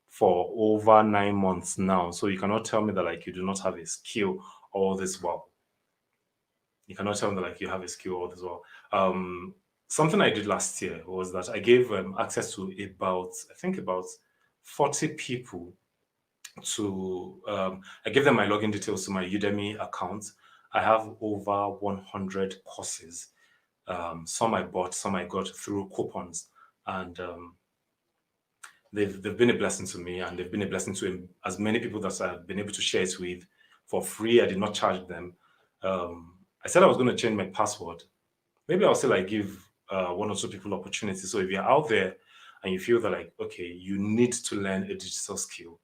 for over 9 months now. So you cannot tell me that like you do not have a skill all this while. You cannot tell me that like you have a skill all this while. Something I did last year was that I gave access to about 40 people to I gave them my login details to my Udemy account. I have over 100 courses. Some I bought, some I got through coupons, and they've been a blessing to me, and they've been a blessing to as many people that I've been able to share it with for free. I did not charge them. I said I was going to change my password. Maybe I'll still like give one or two people opportunities. So if you're out there and you feel that like, okay, you need to learn a digital skill,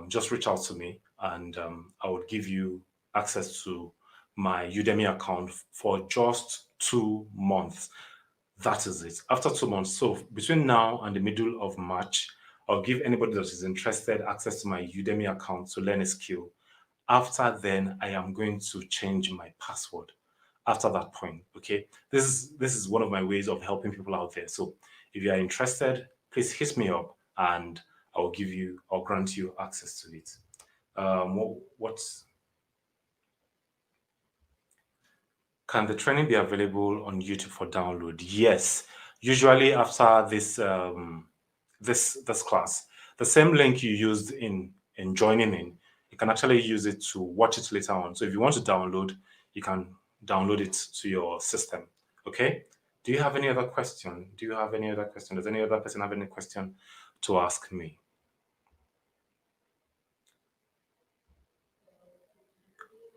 just reach out to me and I would give you access to my Udemy account for just 2 months. That is it. After 2 months, so between now and the middle of March, I'll give anybody that is interested access to my Udemy account to learn a skill. After then, I am going to change my password. After that point, okay. This is one of my ways of helping people out there. So if you are interested, please hit me up and I'll grant you access to it. What's Can the training be available on YouTube for download? Yes. Usually after this class, the same link you used in joining in, you can actually use it to watch it later on. So if you want to download, you can download it to your system. Okay? Do you have any other question? Do you have any other question? Does any other person have any question to ask me?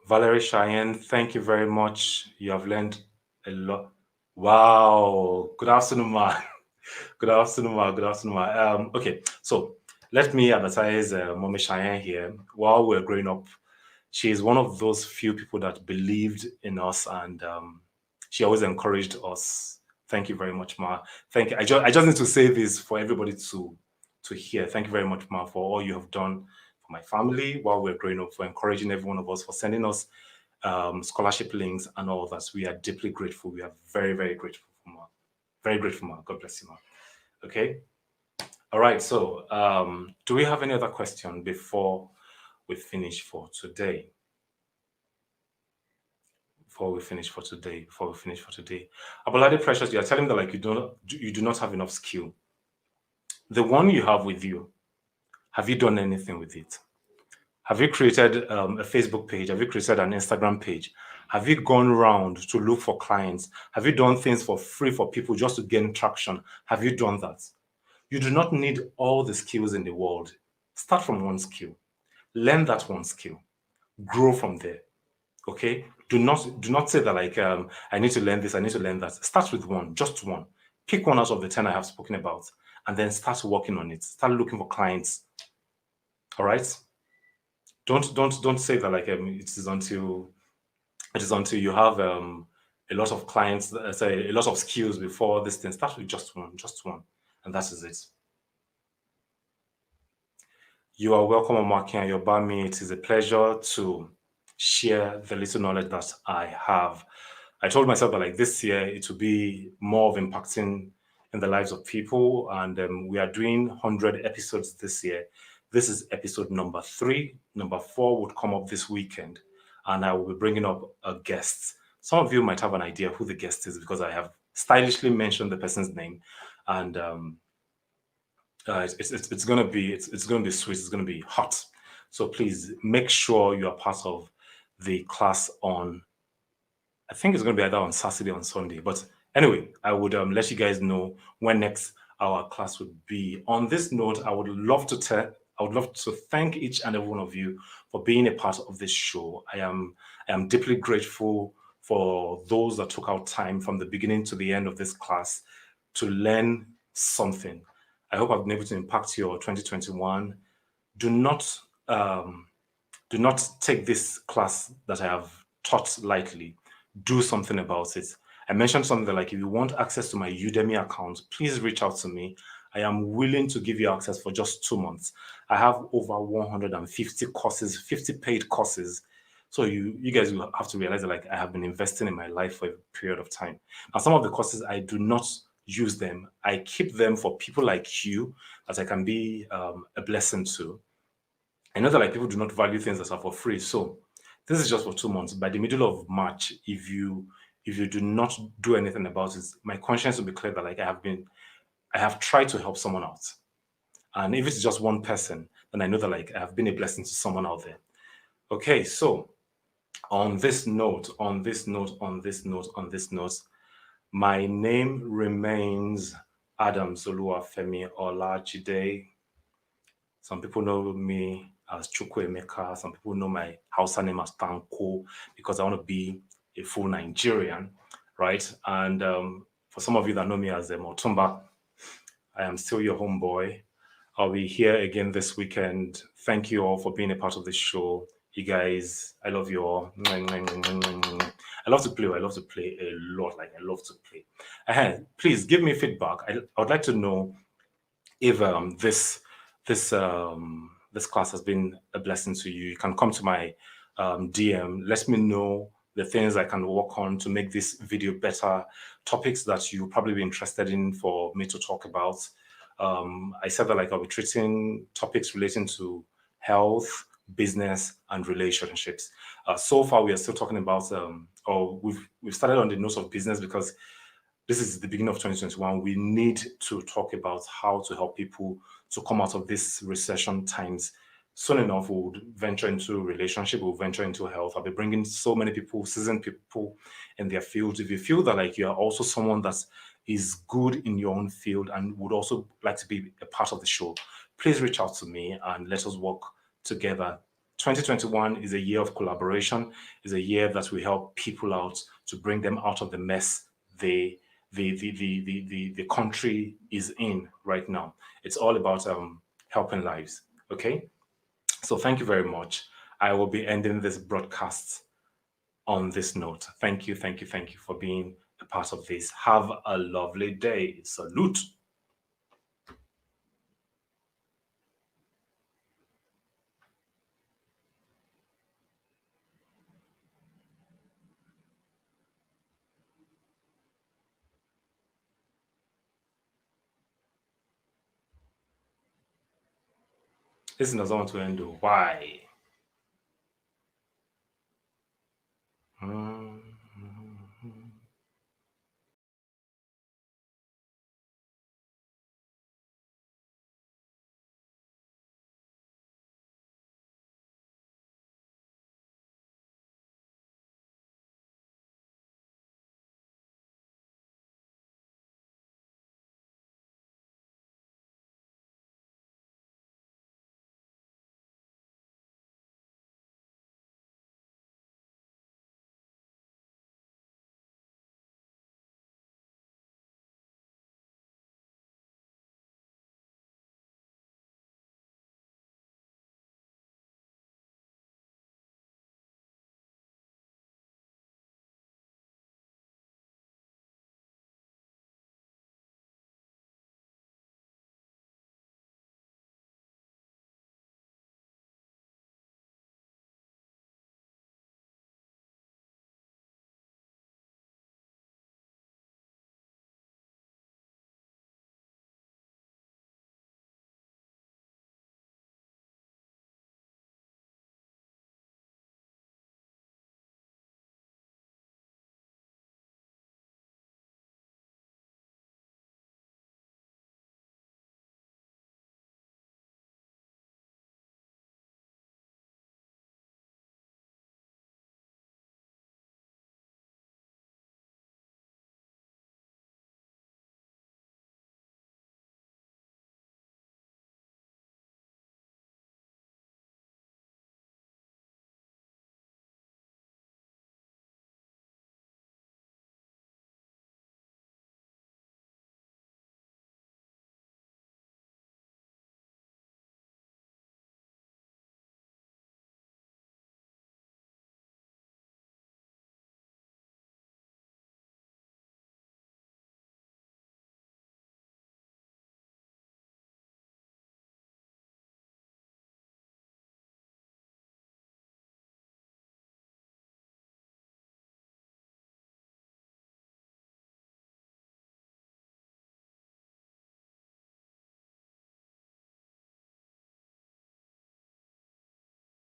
Valerie Cheyenne, thank you very much. You have learned a lot. Wow. Good afternoon, ma. Good afternoon, ma. Good afternoon, ma. Okay, so let me advertise Mommy Cheyenne here. While we're growing up, she is one of those few people that believed in us, and she always encouraged us. Thank you very much, ma. Thank you. I just need to say this for everybody to hear. Thank you very much, ma, for all you have done for my family while we're growing up, for encouraging every one of us, for sending us scholarship links and all that. We are deeply grateful. We are very, very grateful, ma. Very grateful, ma. God bless you, ma. Okay. All right. So, do we have any other question before we finish for today? Before we finish for today. Abolade Precious, you are telling me that like you do not have enough skill. The one you have with you, have you done anything with it? Have you created a Facebook page? Have you created an Instagram page? Have you gone around to look for clients? Have you done things for free for people just to gain traction? Have you done that? You do not need all the skills in the world. Start from one skill. Learn that one skill. Grow from there. Okay? Do not say that like I need to learn this, I need to learn that. Start with one, just one. Pick one out of the 10 I have spoken about, and then start working on it. Start looking for clients. All right? Don't say that like it is until you have a lot of clients, say a lot of skills before this thing. Start with just one, and that is it. You are welcome, Omaki and Yobami. It is a pleasure to share the little knowledge that I have. I told myself that like this year it will be more of impacting in the lives of people, and we are doing 100 episodes this year. This is episode number 3. Number 4 would come up this weekend, and I will be bringing up a guest. Some of you might have an idea who the guest is because I have stylishly mentioned the person's name, and it's gonna be sweet. It's gonna be hot. So please make sure you are part of the class on. I think it's gonna be either on Saturday or on Sunday. But anyway, I would let you guys know when next our class would be. On this note, I would love to thank each and every one of you for being a part of this show. I am deeply grateful for those that took out time from the beginning to the end of this class to learn something. I hope I've been able to impact your 2021. Do not take this class that I have taught lightly. Do something about it. I mentioned something that like if you want access to my Udemy account, please reach out to me. I am willing to give you access for just 2 months. I have over 150 courses, 50 paid courses. So you guys will have to realize that like I have been investing in my life for a period of time. Now, some of the courses I do not use them. I keep them for people like you that I can be a blessing to. I know that like people do not value things that are for free. So this is just for 2 months. By the middle of March, if you do not do anything about it, my conscience will be clear that like I have tried to help someone out. And if it's just one person, then I know that like I have been a blessing to someone out there. Okay, so on this note, my name remains Adam Zoluafemi Olajide. Some people know me as Chukwuemeka. Some people know my Hausa name as Tanko because I want to be a full Nigerian, right? And for some of you that know me as Otumba, I am still your homeboy. I'll be here again this weekend. Thank you all for being a part of this show. You guys, I love you all. I love to play. I love to play a lot. Like I love to play. Please give me feedback. I would like to know if this class has been a blessing to you. You can come to my DM. Let me know the things I can work on to make this video better. Topics that you'll probably be interested in for me to talk about. I said that like I'll be treating topics relating to health, business, and relationships. So far, we are still talking about, or we've started on the notes of business because this is the beginning of 2021. We need to talk about how to help people to come out of this recession times. Soon enough, we'll venture into relationship, we'll venture into health. I'll be bringing so many people, seasoned people in their field. If you feel that like you are also someone that is good in your own field and would also like to be a part of the show, please reach out to me and let us work together. 2021 is a year of collaboration, is a year that we help people out to bring them out of the mess they the country is in right now. It's all about helping lives. Okay. So thank you very much. I will be ending this broadcast on this note. Thank you, thank you, thank you for being a part of this. Have a lovely day. Salute. This doesn't want to end. Why?